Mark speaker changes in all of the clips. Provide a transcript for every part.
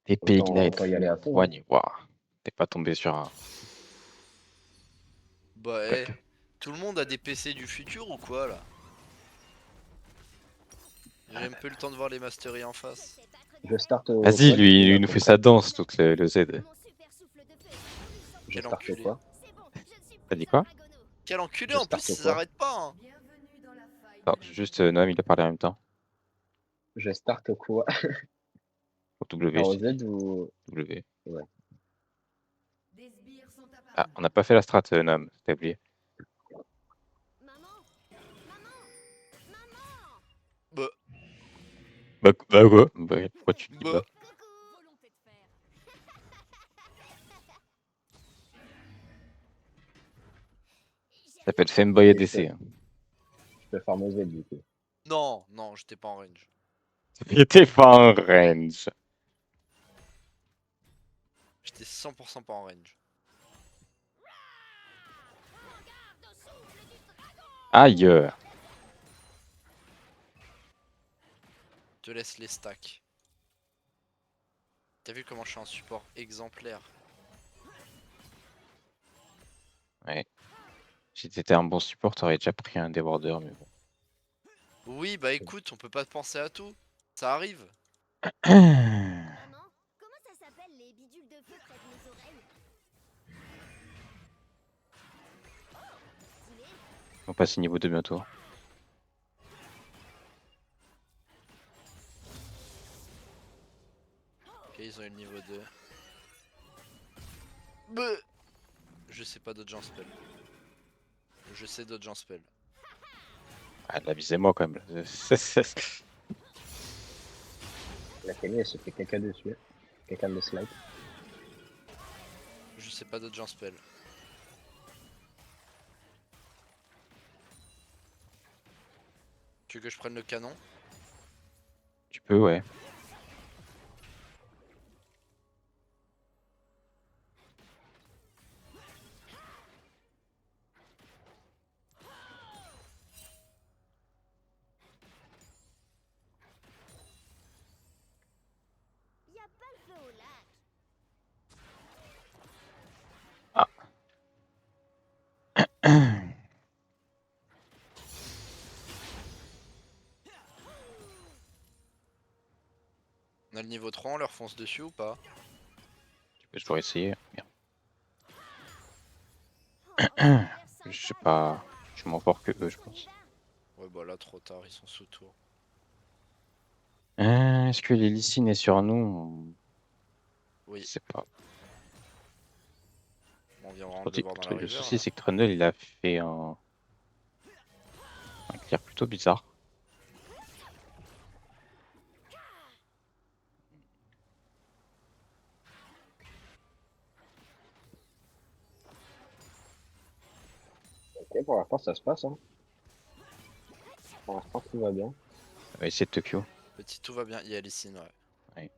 Speaker 1: TP Ignite.
Speaker 2: Autant y aller à fond.
Speaker 1: One, waouh. T'es pas tombé sur un.
Speaker 3: Bah,
Speaker 1: Quoique.
Speaker 3: tout le monde a des PC du futur ou quoi là? J'ai un peu le temps de voir les masteries en face.
Speaker 2: Je starte au
Speaker 1: Vas-y,
Speaker 2: quad,
Speaker 1: lui,
Speaker 2: il est à
Speaker 1: il nous
Speaker 2: peu
Speaker 1: fait
Speaker 2: près.
Speaker 1: sa danse, toute le Z.
Speaker 2: Je
Speaker 3: Quel
Speaker 2: starte au
Speaker 3: enculé.
Speaker 2: quoi?
Speaker 1: T'as dit quoi?
Speaker 3: Quel enculé,
Speaker 2: Je
Speaker 3: en plus
Speaker 2: starte
Speaker 3: ça
Speaker 2: quoi?
Speaker 3: s'arrête pas hein.
Speaker 1: Non, juste Noam, il a parlé en même temps.
Speaker 2: Je starte au quoi?
Speaker 1: Au W,
Speaker 2: En
Speaker 1: je t'ai
Speaker 2: Z
Speaker 1: dit.
Speaker 2: ou...
Speaker 1: W.
Speaker 2: Ouais.
Speaker 1: Ah, on n'a pas fait la strat, Noam, t'as oublié.
Speaker 3: Bah,
Speaker 1: Bah quoi? Bah, pourquoi tu dis
Speaker 3: bah.
Speaker 1: bah? Ça s'appelle Femboy
Speaker 2: Allez,
Speaker 1: ADC. Hein.
Speaker 2: je peux farm au Z du coup.
Speaker 3: Non, non, j'étais pas en range.
Speaker 1: T'es pas en range.
Speaker 3: J'étais 100% pas en range.
Speaker 1: Aïe.
Speaker 3: Je te laisse les stacks. T'as vu comment je suis un support exemplaire?
Speaker 1: Ouais. Si t'étais un bon support, t'aurais déjà pris un Dewarder, mais bon.
Speaker 3: Oui, bah écoute, on peut pas penser à tout. Ça arrive.
Speaker 4: Maman, comment ça s'appelle les bidules de feu près de mes oreilles? Stylé.
Speaker 1: On passe au niveau 2 bientôt.
Speaker 3: Ok, ils ont eu le niveau 2. Bah. Je sais pas dodge en spell. Je sais dodge en spell.
Speaker 1: Ah, la visez moi quand même.
Speaker 2: La Kenny, elle se fait caca dessus. Quelqu'un de slide.
Speaker 3: Je sais pas dodge en spell. Tu veux que je prenne le canon?
Speaker 1: Tu peux, ouais.
Speaker 4: Y a pas le feu au lac.
Speaker 3: On a le niveau 3, on leur fonce dessus ou pas?
Speaker 1: Je pourrais essayer. Merde.
Speaker 4: Oh, ça a l'air sympa,
Speaker 1: Je sais pas. Je suis moins fort que eux, je pense.
Speaker 3: Ouais, bah là, trop tard, ils sont sous tour.
Speaker 1: Est-ce que les Lysine est sur nous? Je
Speaker 3: Oui,
Speaker 1: sais pas.
Speaker 3: on vient vraiment de le voir dans la
Speaker 1: Le
Speaker 3: river
Speaker 1: souci,
Speaker 3: là.
Speaker 1: c'est que Trundle, il a fait un clear plutôt bizarre.
Speaker 2: Ok, pour l'instant ça se passe. Hein. Pour l'instant tout va bien.
Speaker 1: On va essayer de Tokyo.
Speaker 3: Petit, tout va bien, il y a Lysine, ouais.
Speaker 1: Ouais.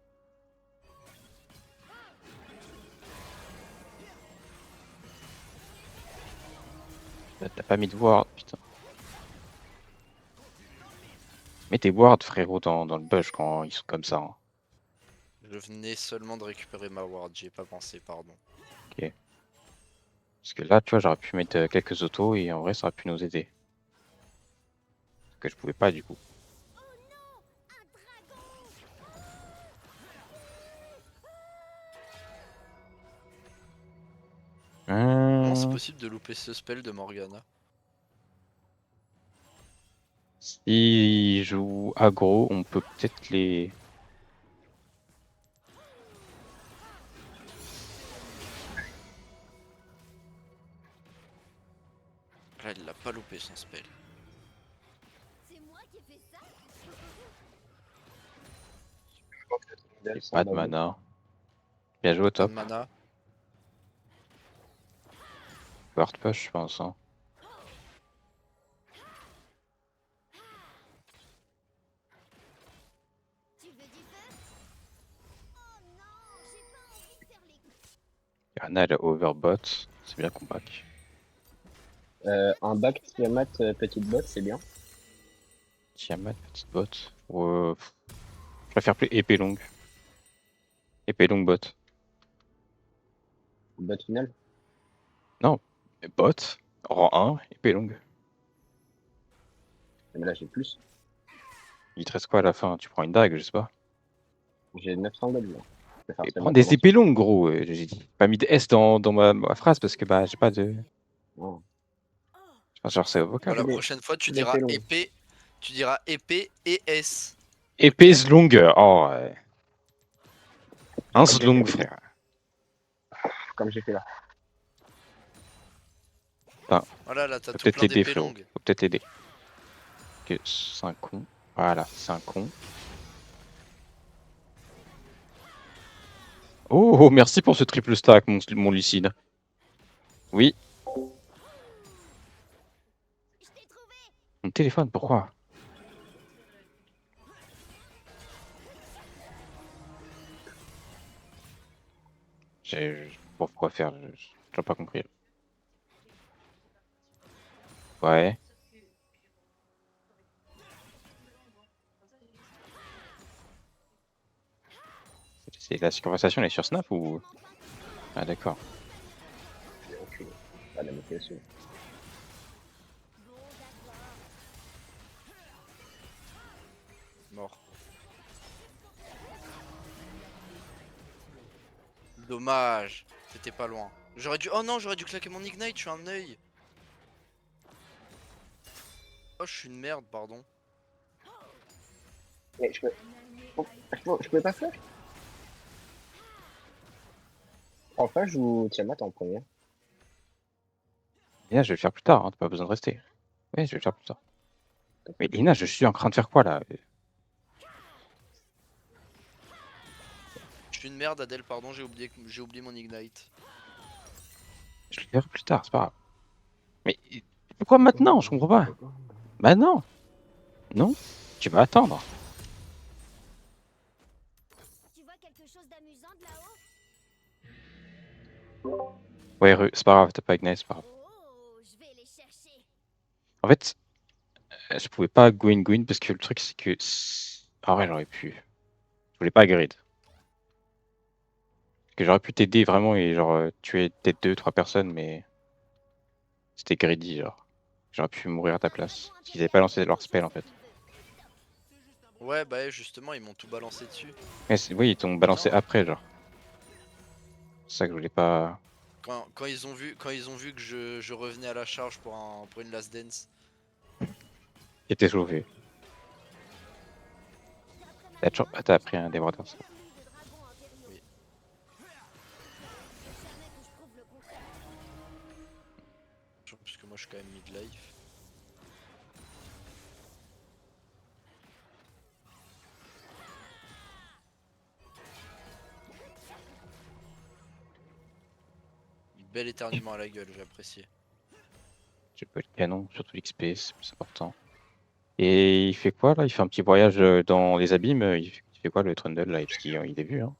Speaker 1: T'as pas mis de ward, putain. Mets tes wards, frérot, dans le bush quand ils sont comme ça. Hein.
Speaker 3: Je venais seulement de récupérer ma ward, j'y ai pas pensé, pardon.
Speaker 1: Ok. Parce que là, tu vois, j'aurais pu mettre quelques autos et en vrai, ça aurait pu nous aider. Ce que je pouvais pas, du coup.
Speaker 3: Comment c'est possible de louper ce spell de Morgana?
Speaker 1: S'ils jouent aggro, on peut peut-être les...
Speaker 3: Là, il l'a pas loupé son spell.
Speaker 4: C'est moi qui ai fait ça?
Speaker 1: J'ai pas de mana. Bien joué au
Speaker 3: Pas de
Speaker 1: top.
Speaker 3: mana.
Speaker 1: Ward push, je pense. Hein.
Speaker 4: Tu veux du feu? Oh non, j'ai pas envie de faire les coups.
Speaker 1: Yana, elle a overbot. C'est bien qu'on back.
Speaker 2: Un back Tiamat petite bot, c'est bien.
Speaker 1: Tiamat, petite bot. Je préfère plus épée longue. Épée longue bot.
Speaker 2: Bot final.
Speaker 1: Bot, rang 1, épée longue.
Speaker 2: Mais là, j'ai plus.
Speaker 1: Il te reste quoi à la fin? Tu prends une dague, je sais pas.
Speaker 2: J'ai 900 gold là. Je peux faire
Speaker 1: Et
Speaker 2: celle-là
Speaker 1: prends des
Speaker 2: pendant
Speaker 1: épées longues, gros. J'ai dit. Pas mis de S dans ma phrase parce que bah j'ai pas de.
Speaker 2: Non.
Speaker 1: Enfin, genre c'est
Speaker 3: Bon,
Speaker 1: vocal.
Speaker 3: la
Speaker 2: Épée-
Speaker 3: prochaine fois, tu
Speaker 2: l'épée
Speaker 3: diras
Speaker 2: longue.
Speaker 3: épée. Tu diras épée et S.
Speaker 1: Épée longue. Oh ouais. Un
Speaker 2: Comme j'ai
Speaker 1: longue,
Speaker 2: fait,
Speaker 1: frère.
Speaker 2: comme j'ai fait là.
Speaker 3: Voilà, là, t'as
Speaker 1: Faut
Speaker 3: tout
Speaker 1: peut-être
Speaker 3: plein
Speaker 1: l'aider,
Speaker 3: d'épées
Speaker 1: frérot.
Speaker 3: longues.
Speaker 1: Faut peut-être l'aider. Ok, c'est un con. Voilà, c'est un con. Oh, merci pour ce triple stack, mon Lucide. Oui,
Speaker 4: Je t'ai trouvé.
Speaker 1: mon téléphone, pourquoi? Pourquoi faire? J'ai pas compris. Ouais. La conversation, elle est sur Snap ou? Ah, d'accord.
Speaker 2: J'ai enculé. Ah, la motivation.
Speaker 4: Bon, d'accord.
Speaker 3: Mort. Dommage. T'étais pas loin. J'aurais dû. Oh non, j'aurais dû claquer mon ignite, je suis un œil. Oh, je suis une merde, pardon.
Speaker 2: Mais je peux. Oh, je peux pas faire. Enfin, je joue Tiamat en premier.
Speaker 1: Lina, je vais le faire plus tard, hein, t'as pas besoin de rester. Ouais, je vais le faire plus tard. Mais Lina, je suis en train de faire quoi là?
Speaker 3: Je suis une merde, Adèle, pardon, j'ai oublié mon ignite.
Speaker 1: Je le ferai plus tard, c'est pas grave. Mais pourquoi maintenant? Je comprends pas. Bah non. Non, tu vas attendre.
Speaker 4: Tu vois quelque chose d'amusant de là-haut?
Speaker 1: Ouais, c'est pas grave, t'as pas Ignite, c'est pas grave.
Speaker 4: Oh, je vais les chercher.
Speaker 1: En fait, je pouvais pas Gwyn parce que le truc c'est que. Ah ouais, j'aurais pu. Je voulais pas grid. Parce que j'aurais pu t'aider vraiment et genre tuer peut-être 2, 3 personnes, mais c'était greedy, genre. J'aurais pu mourir à ta place. Parce qu'ils avaient pas lancé leur spell en fait.
Speaker 3: Ouais, bah ouais, justement, ils m'ont tout balancé dessus.
Speaker 1: Mais oui, ils t'ont balancé
Speaker 3: Putain.
Speaker 1: après, genre. C'est ça que je voulais pas.
Speaker 3: Quand ils ont vu que je revenais à la charge pour une last dance.
Speaker 1: Et t'es sauvé. T'as toujours... Ah, t'as pris un débordeur, ça.
Speaker 3: Oui. Puisque moi je suis quand même mid-life. Bel éternuement à la gueule, j'ai apprécié.
Speaker 1: J'ai pas le canon, surtout l'XP, c'est plus important. Et il fait quoi là? Il fait un petit voyage dans les abîmes. Il fait quoi le Trundle là? Parce qu'il il est vu, hein.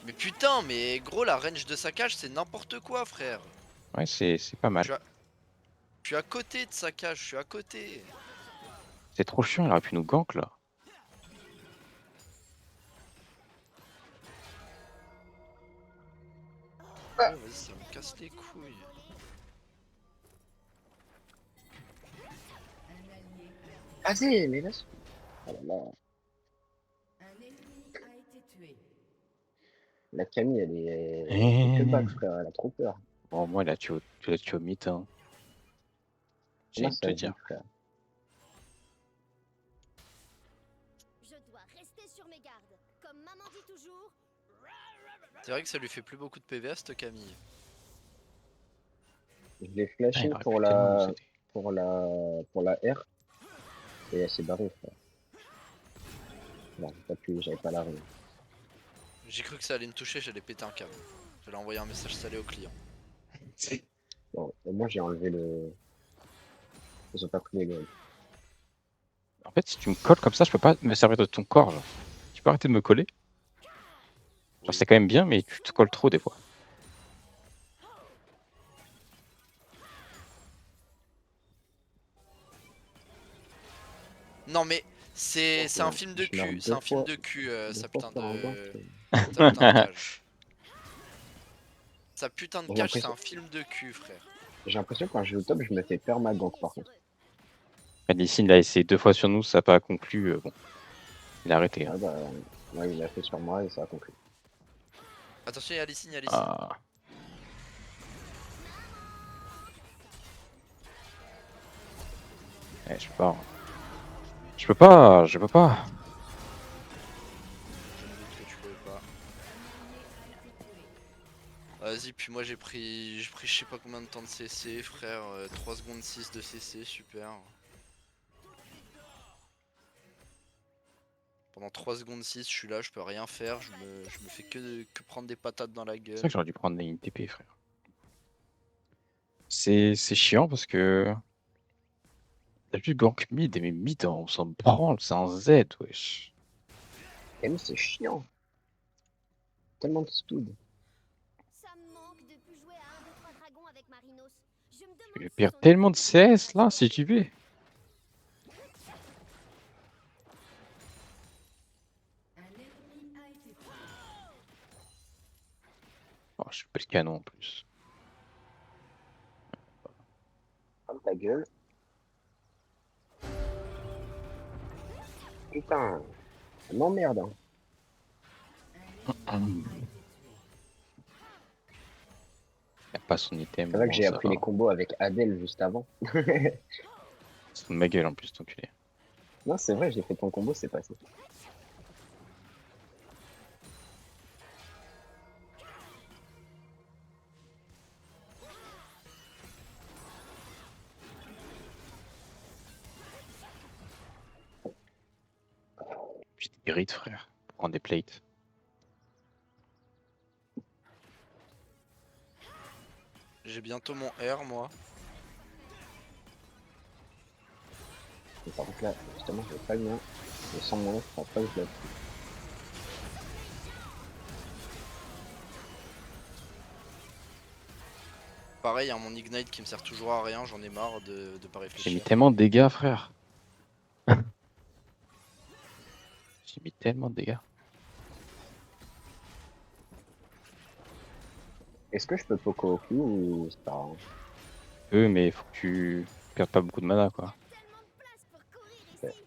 Speaker 3: Mais putain, mais gros, la range de saccage, c'est n'importe quoi, frère.
Speaker 1: Ouais, c'est pas mal.
Speaker 3: Je suis à côté de saccage, je suis à côté.
Speaker 1: C'est trop chiant, il aurait pu nous gank là.
Speaker 3: Ouais, vas-y, ça me casse les couilles.
Speaker 2: Vas-y, mais laisse. Oh là là. La Camille, elle est que back, frère. Elle a trop peur.
Speaker 1: Bon, moi, là, tu l'as tué au mythe, hein. J'ai
Speaker 2: Là,
Speaker 1: envie de
Speaker 2: ça
Speaker 1: te
Speaker 2: vit,
Speaker 1: dire.
Speaker 2: frère.
Speaker 4: Je dois rester sur mes gardes. Comme maman dit toujours.
Speaker 3: C'est vrai que ça lui fait plus beaucoup de PV à cette Camille.
Speaker 2: Je l'ai
Speaker 1: Ah, il
Speaker 2: flashé
Speaker 1: aurait pu tellement nous aider.
Speaker 2: pour la R. Et elle s'est barrée, frère. Non, j'avais pas la rue.
Speaker 3: J'ai cru que ça allait me toucher, j'allais péter un câble. J'allais envoyer un message salé au client.
Speaker 2: Bon, au moins, j'ai enlevé le. Ils ont pas pris les goals.
Speaker 1: En fait, si tu me colles comme ça, je peux pas me servir de ton corps, genre. Tu peux arrêter de me coller? Genre,
Speaker 3: Oui.
Speaker 1: c'est quand même bien, mais tu te colles trop des fois.
Speaker 3: Non mais C'est un film de
Speaker 2: Je meurs
Speaker 3: cul, c'est
Speaker 2: deux
Speaker 3: un film
Speaker 2: fois-
Speaker 3: de cul,
Speaker 2: deux
Speaker 3: sa
Speaker 2: fois
Speaker 3: putain
Speaker 2: sur un gank,
Speaker 3: de... sa putain de cage. Sa putain de
Speaker 2: J'ai
Speaker 3: cage, c'est
Speaker 2: l'impression-
Speaker 3: un film de cul, frère.
Speaker 2: J'ai l'impression que quand je joue au top, je me fais peur ma gank par contre.
Speaker 1: Lee Sin, il a essayé 2 fois sur nous, ça n'a pas conclu. Bon, il a arrêté. Hein.
Speaker 2: Ouais, bah, ouais, il a fait sur moi et ça a conclu.
Speaker 3: Attention, il y a Lee Sin, il y a Lee Sin.
Speaker 1: Ah. Je peux pas. Je peux pas, je peux pas.
Speaker 3: Je me doute que tu peux pas. Vas-y, puis moi j'ai pris je sais pas combien de temps de CC, frère. 3 secondes 6 de CC, super. Pendant 3 secondes 6, je suis là, je peux rien faire, je me fais que prendre des patates dans la
Speaker 1: C'est vrai
Speaker 3: gueule.
Speaker 1: que j'aurais dû prendre une TP, frère. C'est chiant parce que. T'as vu gank mid, mais mid, on s'en branle, c'est un Z, wesh.
Speaker 2: M, c'est chiant. Tellement de speed.
Speaker 4: Ça me manque de plus jouer à 1, 2, 3 dragons avec Marinos. Je me demande
Speaker 1: Je
Speaker 4: si
Speaker 1: perds
Speaker 4: son
Speaker 1: tellement de
Speaker 4: équipe
Speaker 1: CS là, si tu veux. Oh, je suis pas le canon en plus.
Speaker 2: Ferme ta gueule. Putain, ça m'emmerde. Hein.
Speaker 1: Il a pas son item.
Speaker 2: C'est vrai que
Speaker 1: bon,
Speaker 2: j'ai
Speaker 1: ça
Speaker 2: appris
Speaker 1: va.
Speaker 2: les combos avec Adèle juste avant.
Speaker 1: C'est de ma gueule en plus, t'enculé.
Speaker 2: Non, c'est vrai, j'ai fait ton combo, c'est passé.
Speaker 1: Puis t'irrites, frère. Pour prendre des plates.
Speaker 3: J'ai bientôt mon R, moi.
Speaker 2: Et par contre là, justement, je vais pas le mien. Mais sans moi, je crois pas que je l'ai.
Speaker 3: Pareil, hein, mon Ignite qui me sert toujours à rien, j'en ai marre de pas
Speaker 1: J'ai
Speaker 3: réfléchir.
Speaker 1: mis tellement de dégâts, frère. J'ai mis tellement de dégâts.
Speaker 2: Est-ce que je peux Poco au cul ou c'est pas grave?
Speaker 1: Mais il faut que tu perdes pas beaucoup de mana, quoi.
Speaker 4: tellement de place pour courir
Speaker 2: Ouais.
Speaker 4: ici.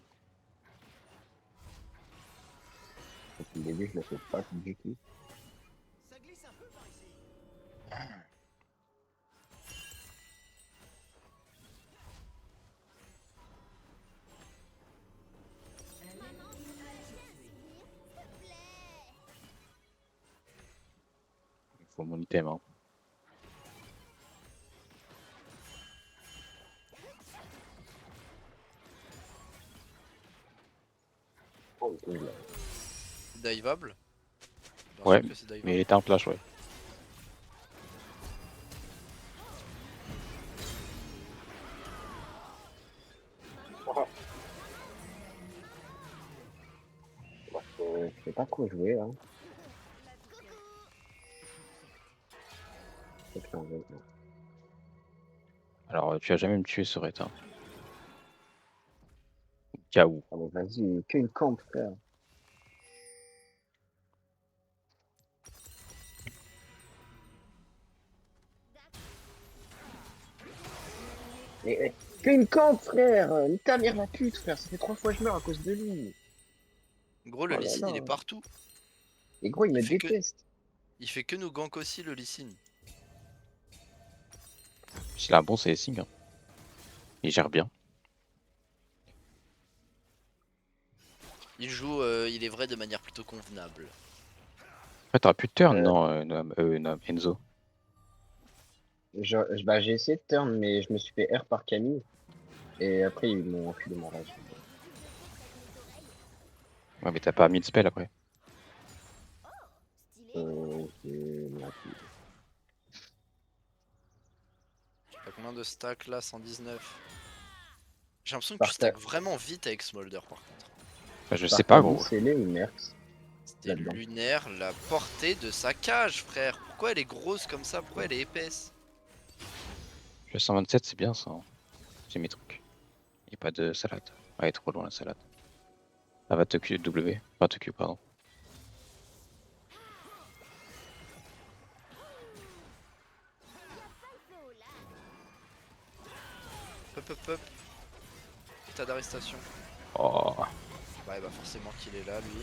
Speaker 2: Depuis le début, je le fais pas du tout.
Speaker 4: Maman, tu peux lâcher un souvenir, s'il te plaît.
Speaker 1: Il faut mon item, hein.
Speaker 2: Oh, le là.
Speaker 3: Diveable. Bien
Speaker 1: Ouais,
Speaker 3: sûr que c'est diveable.
Speaker 1: mais il était en flash, ouais.
Speaker 2: Je sais pas trop jouer là. C'est que j'en veux.
Speaker 1: Alors, tu vas jamais me tuer, ce rate, hein. Au cas où.
Speaker 2: Ah bon, vas-y, qu'une camp, frère. Qu'une camp, frère. Nique ta mère la pute, frère. Ça fait 3 fois que je meurs à cause de lui.
Speaker 3: Gros, le
Speaker 2: Oh là
Speaker 3: Lee Sin, il
Speaker 2: là.
Speaker 3: est partout.
Speaker 2: Et gros, il me
Speaker 3: fait que-
Speaker 2: déteste.
Speaker 3: Il fait que nous gank aussi, le Lee Sin.
Speaker 1: S'il a un bon CSing, hein. Il gère bien.
Speaker 3: Il joue, il est vrai, de manière plutôt convenable.
Speaker 1: Après, t'aurais pu turn,
Speaker 2: Euh.
Speaker 1: non, Enzo.
Speaker 2: Bah, j'ai essayé de turn, mais je me suis fait R par Camille. Et après, ils m'ont enfilé mon rage.
Speaker 1: Ouais, mais t'as pas mis de spell après.
Speaker 4: Stylé.
Speaker 2: C'est la pute.
Speaker 3: T'as combien de stacks là? 119. J'ai l'impression que
Speaker 2: Par
Speaker 3: tu stacks vraiment vite avec Smolder par contre.
Speaker 1: Bah, je
Speaker 2: Par
Speaker 1: sais pas,
Speaker 2: Camille,
Speaker 1: gros.
Speaker 2: c'est les ou Merx.
Speaker 3: C'était
Speaker 2: Là-dedans.
Speaker 3: lunaire la portée de sa cage, frère. Pourquoi elle est grosse comme ça? Pourquoi elle est épaisse?
Speaker 1: Le 127, c'est bien ça. Hein. J'ai mes trucs. Il a pas de salade. Ouais, trop loin la salade. Elle va te Q W. Pas te Q, pardon.
Speaker 3: Hop hop hop. État d'arrestation.
Speaker 1: Oh,
Speaker 3: Ouais bah forcément qu'il est là lui.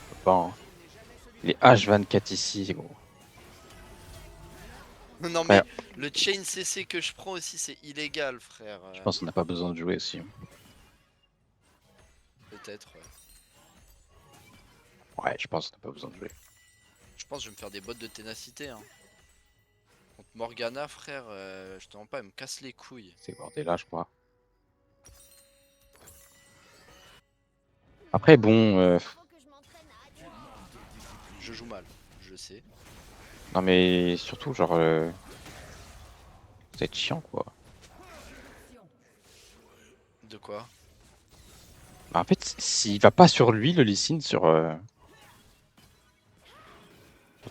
Speaker 1: faut pas, hein. Les H24 ici, gros.
Speaker 3: Non
Speaker 1: Ouais,
Speaker 3: mais le chain CC que je prends aussi c'est illégal frère.
Speaker 1: je pense qu'on n'a pas besoin de jouer aussi.
Speaker 3: Peut-être ouais.
Speaker 1: Ouais, je pense qu'on n'a pas besoin de jouer.
Speaker 3: Je pense que je vais me faire des bottes de ténacité hein. Contre Morgana frère, je te mens pas, elle me casse les couilles.
Speaker 1: C'est bordé là, je crois. Après, bon,
Speaker 4: Faut que je m'entraîne à adulte.
Speaker 3: Je joue mal, je sais.
Speaker 1: non mais surtout, genre, c'est chiant quoi.
Speaker 3: De quoi?
Speaker 1: Bah, en fait, s'il va pas sur lui, le Lee Sin, sur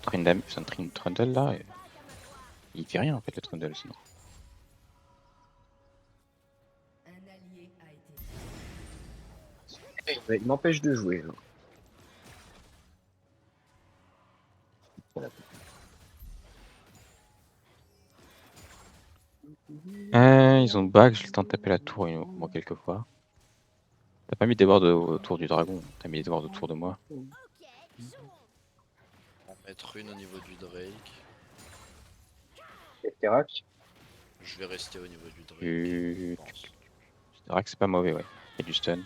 Speaker 1: Trundle là, il fait rien en fait, le Trundle sinon.
Speaker 2: Il m'empêche de jouer. Genre.
Speaker 1: Ils ont back, j'ai le temps de taper la tour moi quelques fois. T'as pas mis des wards autour du dragon, t'as mis des wards autour de moi.
Speaker 4: Ok, jouons.
Speaker 3: On va en mettre une au niveau du Drake.
Speaker 2: Et Terak,
Speaker 3: Je vais rester au niveau du Drake.
Speaker 1: Tu...
Speaker 3: je pense.
Speaker 1: C'est vrai que c'est pas mauvais, ouais. Il y a du stun.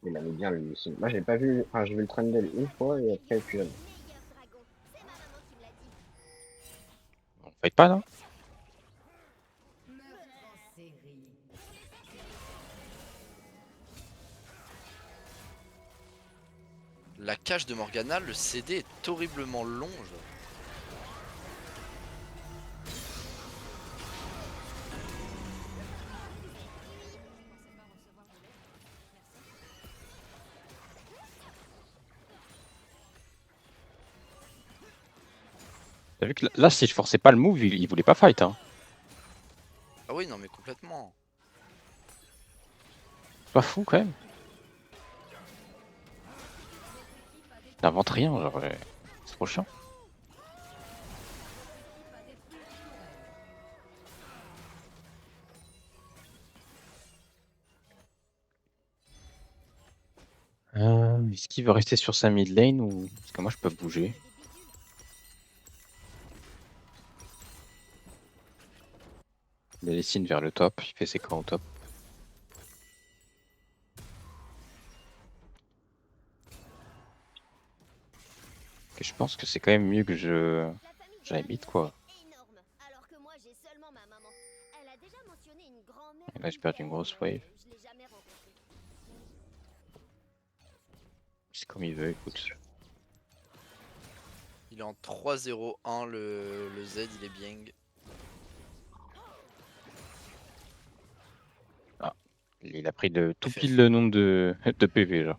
Speaker 2: il a mis bien le Lee. Moi j'ai pas vu. Enfin, j'ai vu le Trundle une fois et après plus jamais.
Speaker 4: Meilleur dragon. C'est ma maman qui me l'a dit.
Speaker 1: On fight pas, non?
Speaker 3: La cage de Morgana, le CD est horriblement long. Genre.
Speaker 1: T'as vu que là, si je forçais pas le move, il voulait pas fight, hein.
Speaker 3: Ah oui, non mais complètement.
Speaker 1: C'est pas fou quand même. Il invente rien, genre, c'est trop chiant. Est-ce qu'il veut rester sur sa mid lane ou. Parce que moi je peux bouger. Il a les signes vers le top, il fait ses camps au top. Et je pense que c'est quand même mieux que
Speaker 4: La famille de
Speaker 1: j'aille
Speaker 4: la
Speaker 1: mid
Speaker 4: maison
Speaker 1: quoi.
Speaker 4: est énorme, alors que moi j'ai seulement ma maman. Elle a déjà mentionné une grand-mère.
Speaker 1: Et là j'ai perdu une grosse wave.
Speaker 4: Je l'ai jamais rencontrée.
Speaker 1: C'est comme il veut, écoute.
Speaker 3: Il est en 3-0-1, le Z il est bien.
Speaker 1: Il a pris de tout
Speaker 3: FF.
Speaker 1: pile le nombre de PV genre.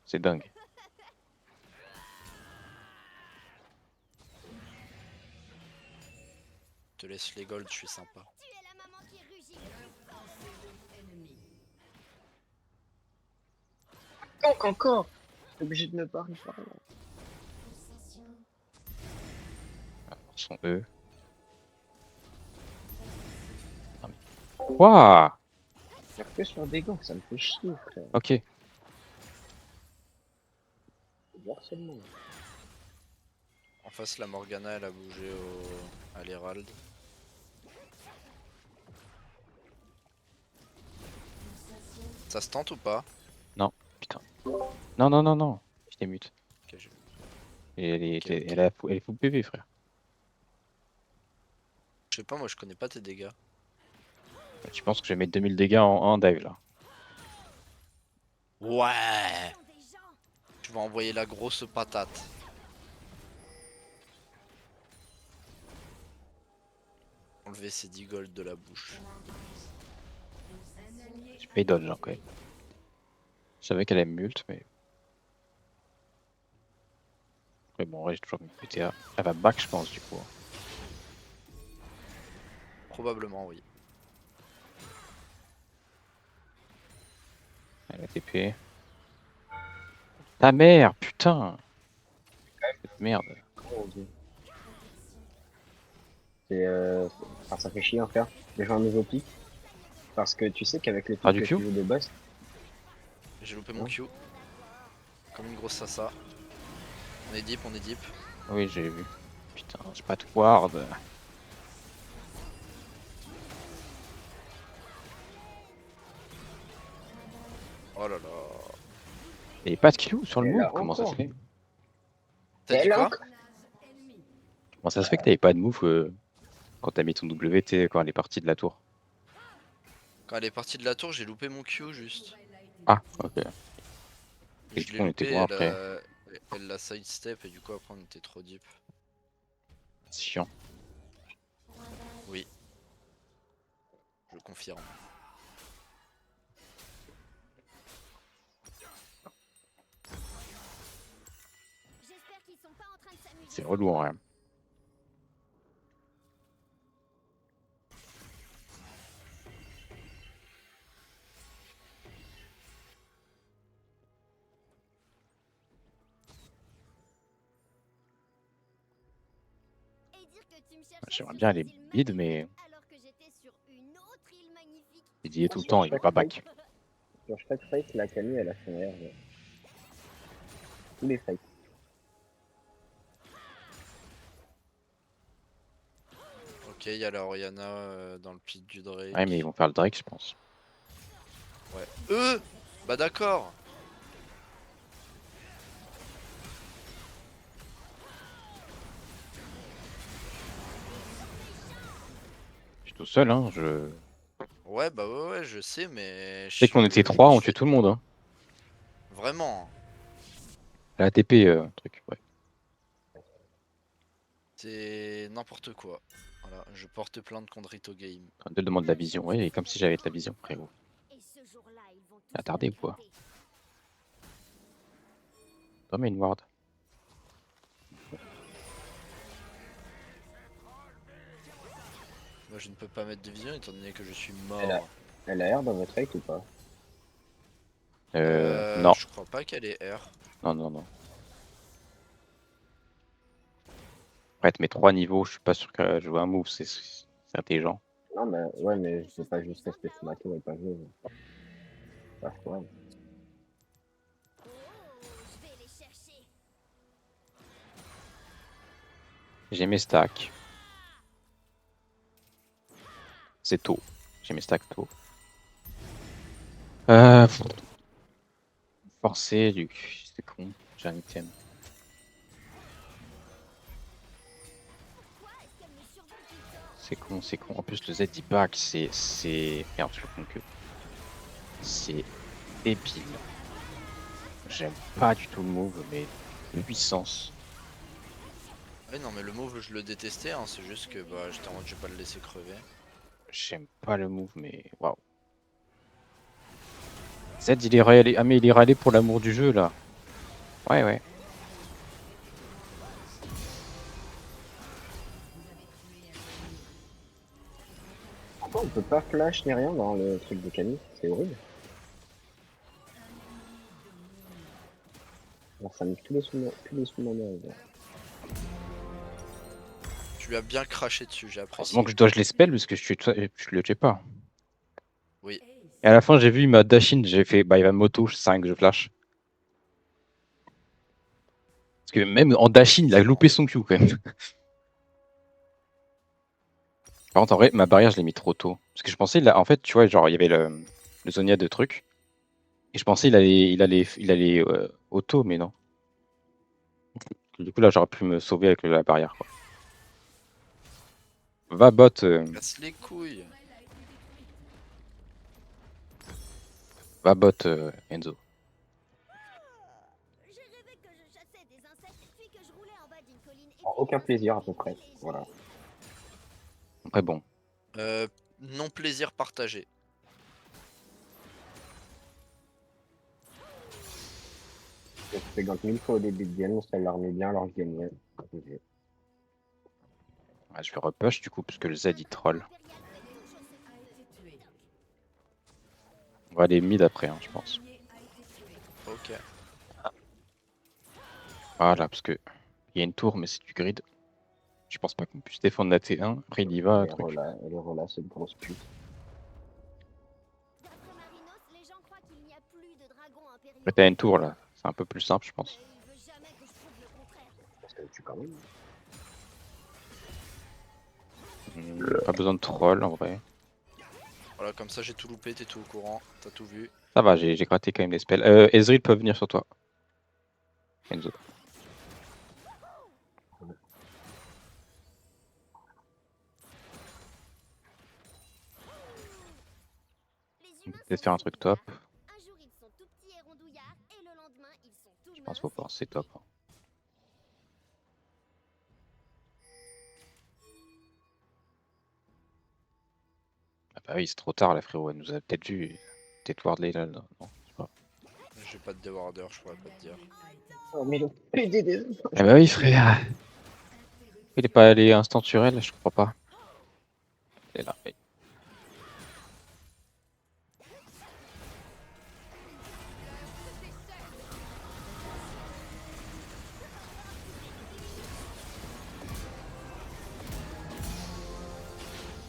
Speaker 1: C'est dingue.
Speaker 3: Je te laisse les golds, je suis sympa.
Speaker 4: Tu es la maman qui rugit.
Speaker 2: Donc encore. T'es obligé de me parler par là.
Speaker 1: Sont eux. Wouah.
Speaker 2: Faire que sur des gants, ça me fait chier, frère.
Speaker 1: Ok.
Speaker 2: C'est du harcèlement.
Speaker 3: En face, la Morgana elle a bougé à l'Herald. Ça se tente ou pas?
Speaker 1: Non, putain. Non, non, non, non. Je t'ai mute.
Speaker 3: Ok,
Speaker 1: Et
Speaker 3: Ok, ok.
Speaker 1: elle est full PV, frère.
Speaker 3: Je sais pas, moi je connais pas tes dégâts.
Speaker 1: Tu penses que je vais mettre 2000 dégâts en dive là?
Speaker 3: Ouais!
Speaker 4: Sont des gens.
Speaker 3: Tu vas envoyer la grosse patate. Enlever ces 10 golds de la bouche.
Speaker 1: Je paye dodge hein, quand même. Je savais qu'elle aime mult, mais. Après, bon, ouais, j'ai toujours mis PTA. Elle va back, je pense, du coup.
Speaker 3: Probablement, oui.
Speaker 1: La TP. Ta mère, putain. Cette merde.
Speaker 2: Oh, Dieu. Enfin, ça fait chier en faire. J'ai joué un nouveau pic. Parce que tu sais qu'avec le
Speaker 1: Ah,
Speaker 2: pic
Speaker 1: du
Speaker 2: que tu
Speaker 1: Q
Speaker 2: joues de base,
Speaker 3: J'ai loupé mon
Speaker 2: Ouais.
Speaker 3: Q. Comme une grosse sasa. On est deep, on est deep.
Speaker 1: Oui, j'ai vu. Putain, j'ai pas de ward.
Speaker 3: Oh là là.
Speaker 1: Il y avait pas de Q sur le
Speaker 2: Et
Speaker 1: move,
Speaker 2: là
Speaker 1: comment ça se
Speaker 2: encore.
Speaker 1: fait?
Speaker 3: T'as dit
Speaker 2: Elle
Speaker 3: quoi?
Speaker 2: encore.
Speaker 1: Comment ça se fait que t'avais pas de move quand t'as mis ton WT quand elle est partie de la tour?
Speaker 3: Quand elle est partie de la tour, j'ai loupé mon Q juste.
Speaker 1: Ah, ok. Et
Speaker 3: Je
Speaker 1: du
Speaker 3: l'ai
Speaker 1: coup, on était
Speaker 3: loupé,
Speaker 1: bon après.
Speaker 3: elle l'a sidestep et du coup après on était trop deep.
Speaker 1: C'est chiant.
Speaker 3: Oui, je confirme.
Speaker 4: J'espère qu'ils sont pas en train de s'amuser.
Speaker 1: C'est relou en vrai.
Speaker 4: Et dire que tu me cherchais
Speaker 1: J'aimerais
Speaker 4: sur
Speaker 1: bien
Speaker 4: cette
Speaker 1: aller
Speaker 4: île
Speaker 1: mid,
Speaker 4: magnifique
Speaker 1: mais
Speaker 4: alors que j'étais sur une autre île magnifique.
Speaker 1: il dit tout le
Speaker 2: Sur
Speaker 1: temps, il veut
Speaker 2: chaque
Speaker 1: pas
Speaker 2: fight,
Speaker 1: back.
Speaker 2: sur chaque fight, la Camille, elle a son air. Tous les fights.
Speaker 3: Ok, il y a la Oriana dans le pit du Drake.
Speaker 1: Ouais, mais ils vont faire le Drake, je pense.
Speaker 3: Ouais. Bah d'accord.
Speaker 1: Je suis tout seul, hein. Je
Speaker 3: Ouais, bah ouais, je sais, mais
Speaker 1: sais qu'on était 3, on tue
Speaker 3: fais
Speaker 1: tout le monde. Hein.
Speaker 3: vraiment.
Speaker 1: La ATP, truc, ouais.
Speaker 3: C'est n'importe quoi. Voilà, je porte plainte contre Rito Game.
Speaker 1: Elle demande de la vision, ouais, et comme si j'avais de la vision, frérot.
Speaker 4: Et ce jour-là, ils vont tous
Speaker 1: Attardé
Speaker 4: me
Speaker 1: ou quoi?
Speaker 4: regretter.
Speaker 1: Toi, mais une ward.
Speaker 3: Moi, je ne peux pas mettre de vision étant donné que je suis
Speaker 2: Elle a,
Speaker 3: mort.
Speaker 2: elle a air dans votre fight ou pas?
Speaker 1: Non,
Speaker 3: Je crois pas qu'elle est R.
Speaker 1: non, non, non. Après, te mets 3 niveaux, je suis pas sûr que jouer un move, c'est intelligent.
Speaker 2: Non, mais ouais, mais je sais pas juste rester sur ma tour et pas jouer. Pas ouais.
Speaker 4: Oh, je vais les chercher.
Speaker 1: J'ai mes stacks. C'est tôt. J'ai mes stacks tôt. Pff. Forcé, du c'est con. J'ai un item.
Speaker 4: Pourquoi est-ce qu'elle me survole tout le temps?
Speaker 1: C'est con, c'est con. En plus, le Z il back, c'est. Merde, je con que. C'est débile. J'aime pas du tout le move, mais de puissance.
Speaker 3: Ouais, non, mais le move, je le détestais, hein, c'est juste que bah, j'étais en mode, je vais pas le laisser crever.
Speaker 1: J'aime pas le move, mais waouh. Z il est râlé. Ah, mais il est râlé pour l'amour du jeu là. Ouais, ouais.
Speaker 2: Pourquoi on peut pas flash ni rien dans le truc de Camille? C'est horrible. Alors, ça met tous les sous là.
Speaker 3: Tu lui as bien craché dessus, j'ai apprécié.
Speaker 1: Heureusement que je dois les spell parce que je le tue pas.
Speaker 3: Oui.
Speaker 1: Et à la fin, j'ai vu, il m'a dash-in, j'ai fait, bah il va moto 5, je flash. Parce que même en dash-in, il a loupé son Q quand même. Par contre, en vrai, ma barrière, je l'ai mis trop tôt. Parce que je pensais, en fait, tu vois, genre, il y avait le Zonia de trucs. Et je pensais, il allait auto, mais non. Du coup, là, j'aurais pu me sauver avec la barrière, quoi. Va bot,
Speaker 3: Casse les couilles.
Speaker 1: va bot, Enzo.
Speaker 4: J'ai rêvé que je chassais des insectes, puis que je roulais en bas d'une colline. Et
Speaker 2: Alors,
Speaker 4: puis
Speaker 2: aucun
Speaker 4: les
Speaker 2: plaisir à
Speaker 4: insectes
Speaker 2: peu près.
Speaker 4: m'étaient
Speaker 2: Voilà.
Speaker 1: Après, bon.
Speaker 3: Non plaisir partagé.
Speaker 2: Je fais donc 1000 fois au début de game, ça leur met bien, alors je gagnais.
Speaker 1: Ouais, je vais repush, du coup, parce que le Z, il troll.
Speaker 4: impériales
Speaker 1: va aller mid après, hein, je pense.
Speaker 3: Ok.
Speaker 1: Voilà, parce que il y a une tour, mais c'est du grid. Je pense pas qu'on puisse défendre la T1. Après, il y va, truc.
Speaker 2: Elle est relâche, c'est une grosse pute.
Speaker 4: D'après Marinos, les gens croient qu'il n'y a plus de dragons impériaux.
Speaker 1: Après, t'as une tour là. C'est un peu plus simple, je pense.
Speaker 4: Mais il veut jamais que je prouve le contraire.
Speaker 2: Parce qu'elle tue quand même.
Speaker 1: Pas besoin de troll en vrai.
Speaker 3: Voilà, comme ça j'ai tout loupé, t'es tout au courant, t'as tout vu.
Speaker 1: Ça va, j'ai gratté quand même les spells. Ezreal peut venir sur toi. Enzo.
Speaker 4: Les humains
Speaker 1: Peut-être
Speaker 4: sont
Speaker 1: faire un truc top.
Speaker 4: similaires. Un jour ils sont tout petits et rondouillards, et le lendemain ils sont tout
Speaker 1: Je pense qu'il faut
Speaker 4: minces.
Speaker 1: penser top. Hein. Ah bah oui, c'est trop tard là, frérot. Elle nous a peut-être vu. Peut-être Wardley là. Non, je sais pas.
Speaker 3: J'ai pas de déwarder, je pourrais pas te dire.
Speaker 2: Oh, mais le PD des...
Speaker 1: Ah bah oui, frère. Il est pas allé instant sur elle, je crois pas. Elle est là. Oui.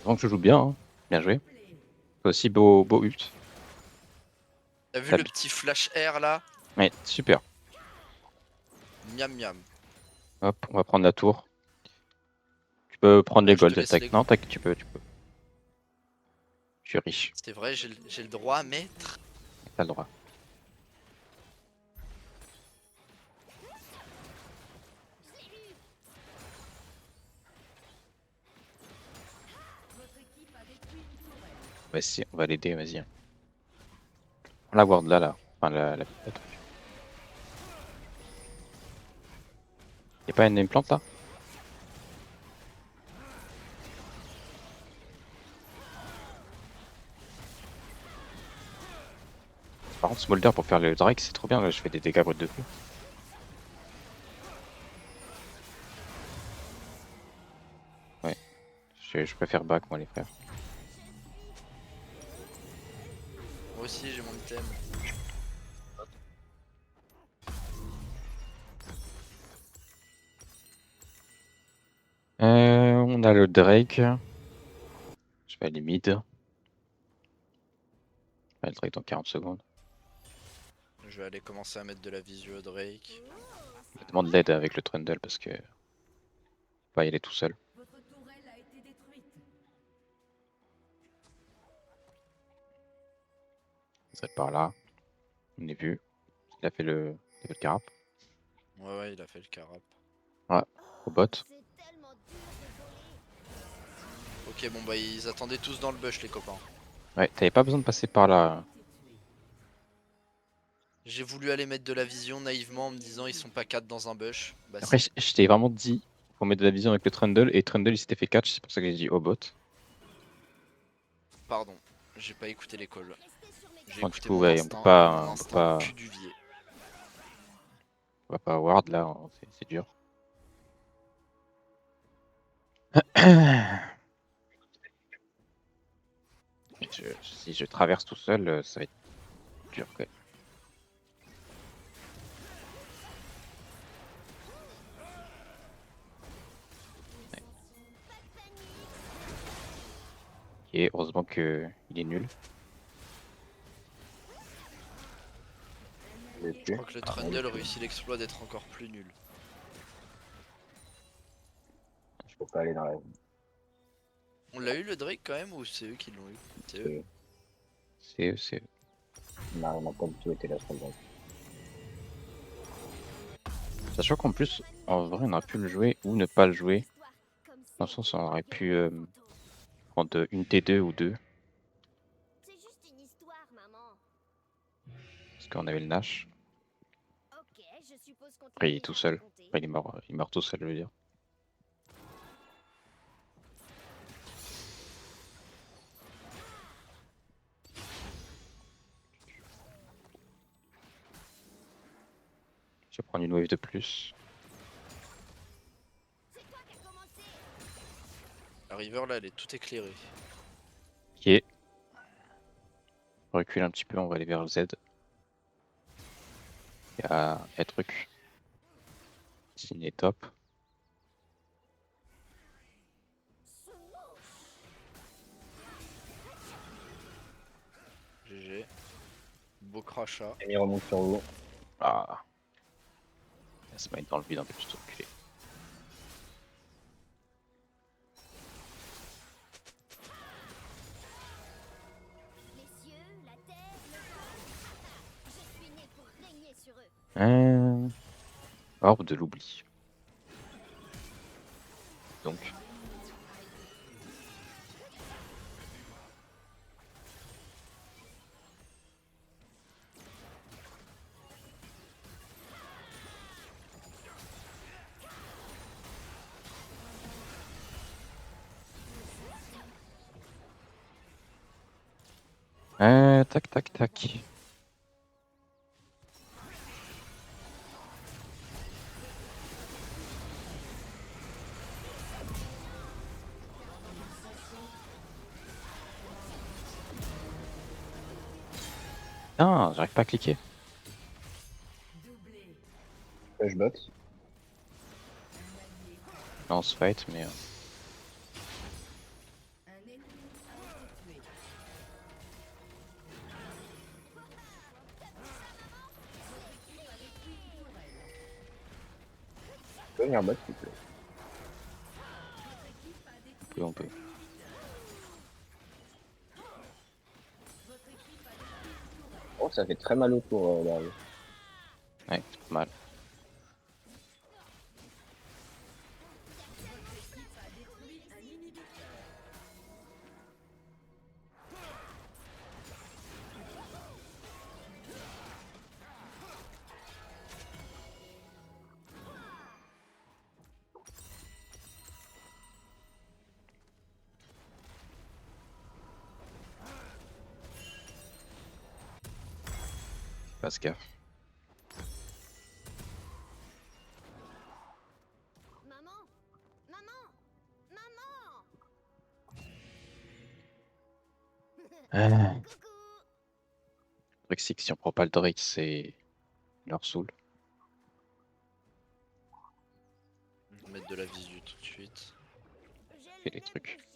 Speaker 1: Donc je joue bien, hein. Bien joué. Aussi beau ult.
Speaker 3: T'as vu
Speaker 1: T'as
Speaker 3: le
Speaker 1: bien.
Speaker 3: petit flash air là?
Speaker 1: Ouais, super.
Speaker 3: Miam miam.
Speaker 1: Hop, on va prendre la tour. Tu peux prendre les
Speaker 3: Je te
Speaker 1: golds
Speaker 3: laisse
Speaker 1: attack.
Speaker 3: les...
Speaker 1: Non, tac, tu peux. Je suis riche.
Speaker 3: C'est vrai, j'ai le droit, mais...
Speaker 1: T'as le droit. Vas-y, on va l'aider, vas-y. On la ward là. Enfin, la truc. Y'a pas une implant là? Par contre, Smolder pour faire le Drake, c'est trop bien. Là, je fais des dégâts bruts de feu. Ouais, je préfère back, moi, les frères.
Speaker 3: Moi aussi j'ai mon item.
Speaker 1: On a le Drake. Je vais aller mid. Le Drake dans 40 secondes.
Speaker 3: Je vais aller commencer à mettre de la visio à Drake.
Speaker 1: Je demande l'aide avec le Trundle parce que faut pas y aller tout seul. Ça serait par là. On est vu. Il a fait le carap.
Speaker 3: Ouais, il a fait le carap.
Speaker 1: Ouais, au bot.
Speaker 4: C'est tellement dur de voler.
Speaker 3: Ok, bon bah ils attendaient tous dans le bush les copains.
Speaker 1: Ouais, t'avais pas besoin de passer par là.
Speaker 3: J'ai voulu aller mettre de la vision naïvement en me disant ils sont pas 4 dans un bush. Bah
Speaker 1: Après,
Speaker 3: si.
Speaker 1: je t'ai vraiment dit, faut mettre de la vision avec le Trundle, et Trundle il s'était fait catch, c'est pour ça que j'ai dit au bot.
Speaker 3: Pardon, j'ai pas écouté les calls.
Speaker 4: Restez sur mes
Speaker 3: J'ai
Speaker 1: Bon, du
Speaker 3: écouté
Speaker 1: coup,
Speaker 3: mon
Speaker 1: ouais,
Speaker 3: instinct, et mon instinct pue du vier.
Speaker 1: on va pas ward là, hein, c'est dur. Si je traverse tout seul, ça va être dur quand même. Ok, heureusement que il est nul.
Speaker 2: Je l'ai
Speaker 3: Je
Speaker 2: tué.
Speaker 3: crois que le Trundle réussit l'exploit d'être encore plus nul.
Speaker 2: Je peux pas aller dans la...
Speaker 3: On l'a eu le Drake quand même ou c'est eux qui l'ont eu? C'est eux.
Speaker 1: C'est.
Speaker 2: Non, on n'a pas du tout été là sur le drone.
Speaker 1: Sachant qu'en plus, en vrai, on aurait pu le jouer ou ne pas le jouer. Dans le sens, on aurait pu prendre une T2 ou deux,
Speaker 4: C'est juste une histoire, maman.
Speaker 1: parce qu'on avait le Nash.
Speaker 4: Ok, je suppose qu'on te
Speaker 1: Après,
Speaker 4: l'a
Speaker 1: il est tout
Speaker 4: déjà
Speaker 1: seul.
Speaker 4: raconté.
Speaker 1: Après, il meurt tout seul, je veux dire. Je vais prendre une wave de plus.
Speaker 4: C'est toi qui as commencé.
Speaker 3: La river là elle est tout éclairée.
Speaker 1: Ok. On recule un petit peu, on va aller vers le Z. Il y a truc. Signe est top.
Speaker 3: GG. Beau crachat.
Speaker 2: Et il remonte sur vous.
Speaker 1: Ah. Il se met dans le vide un peu plus reculé.
Speaker 4: Les cieux, la terre, le feu. Je suis né pour régner sur eux.
Speaker 1: Orbe de l'oubli. Donc. Tac tac tac. Ah, j'arrive pas à cliquer.
Speaker 2: Je bot.
Speaker 1: Non, on se fight, mais.
Speaker 2: Tu peux venir bot s'il te plaît.
Speaker 1: On peut.
Speaker 2: Oh, ça fait très mal au tour derrière.
Speaker 1: Ouais, c'est pas mal. Passe gaffe.
Speaker 4: Maman, maman, maman.
Speaker 1: Le
Speaker 4: Coucou.
Speaker 1: truc, c'est que si on prend pas le Drake, c'est. Leur soul.
Speaker 3: On va mettre de la visu tout de suite.
Speaker 4: J'ai
Speaker 1: Et
Speaker 4: le
Speaker 1: les
Speaker 4: bec
Speaker 1: trucs.
Speaker 4: bouché.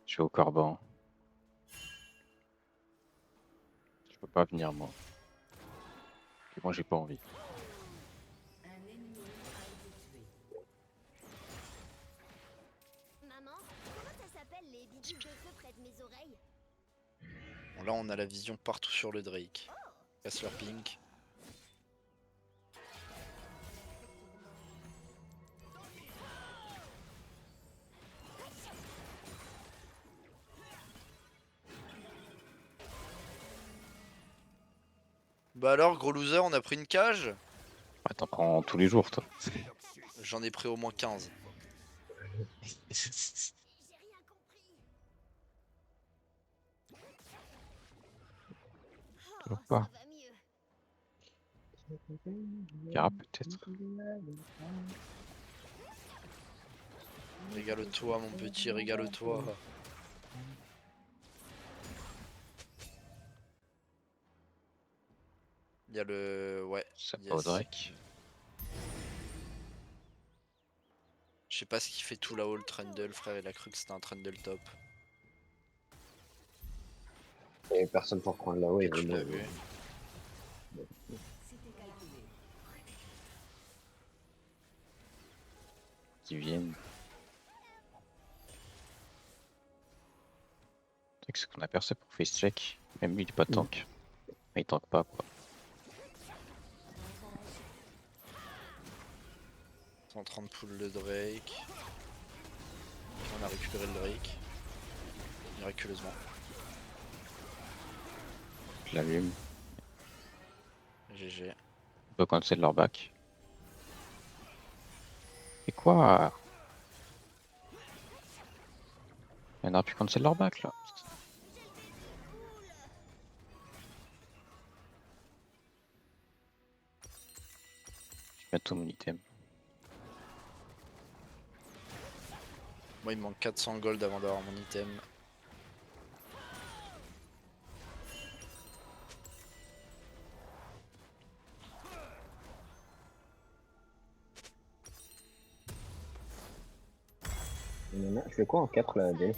Speaker 1: Je suis au Corban. Je peux pas venir, moi. Et moi, j'ai pas envie.
Speaker 4: Maman, comment ça s'appelle les bidules de feu près de mes oreilles?
Speaker 3: Bon, là, on a la vision partout sur le Drake. Casse leur pink. Bah alors, gros loser, on a pris une cage?
Speaker 1: Ouais, t'en prends tous les jours, toi.
Speaker 3: J'en ai pris au moins 15.
Speaker 4: J'ai rien compris.
Speaker 1: Toujours
Speaker 4: Oh,
Speaker 1: pas.
Speaker 4: ça va mieux.
Speaker 1: Gara peut-être.
Speaker 3: Régale-toi, mon petit, régale-toi. Il y a le... Ouais,
Speaker 1: Ça
Speaker 3: yes.
Speaker 1: pas au Drake.
Speaker 3: Je sais pas ce qu'il fait tout là-haut, le Trundle, frère. Il a cru que c'était un Trundle top.
Speaker 2: Et personne pour prendre là-haut.
Speaker 3: Et
Speaker 2: Et
Speaker 3: tu l'as
Speaker 2: bon,
Speaker 3: vu.
Speaker 1: Qui viennent. Le truc, c'est qu'on a personne pour face check. Même lui, il est pas tank. Mais il tank pas, quoi.
Speaker 3: T'es en train de pull le Drake. On a récupéré le Drake. Miraculeusement.
Speaker 1: Je l'allume.
Speaker 3: GG.
Speaker 1: On peut cancel leur back. Et quoi? Il y en a plus cancel leur back, là. Je vais mettre tout mon item.
Speaker 3: Moi, il me manque 400 gold avant d'avoir mon item.
Speaker 2: Je fais quoi en 4 là, James?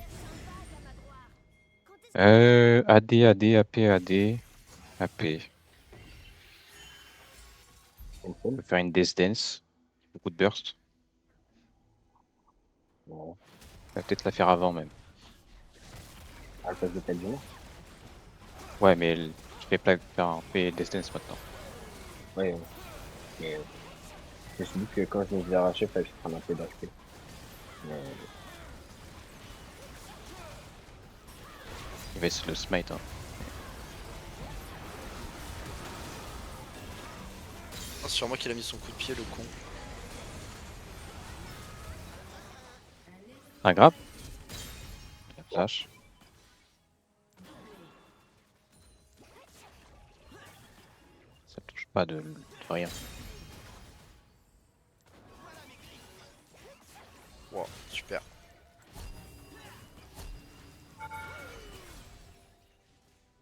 Speaker 1: AD, AD, AP, AD, AP.
Speaker 2: Une
Speaker 1: On
Speaker 2: seule?
Speaker 1: peut faire une Death Dance. Beaucoup de burst.
Speaker 2: Ouais.
Speaker 1: On va peut-être la faire avant même.
Speaker 2: À la place de Tajima?
Speaker 1: Ouais, mais je fais pas faire un P Death Dance maintenant.
Speaker 2: Ouais, ouais. Mais je me suis dit que quand je me faisais arracher, il fallait que je prenne un peu d'HP. Mais
Speaker 1: Il va essayer de le smite. Hein.
Speaker 3: Ah, c'est sur moi qu'il a mis son coup de pied, le con.
Speaker 1: Un grab. Flash. Ça touche pas de rien.
Speaker 3: Wow, super.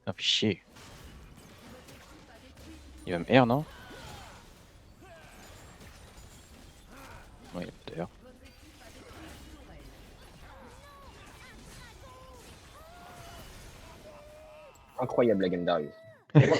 Speaker 1: Ah, fait chier. Il va me R, non? Ouais, d'ailleurs.
Speaker 2: incroyable la game Darius.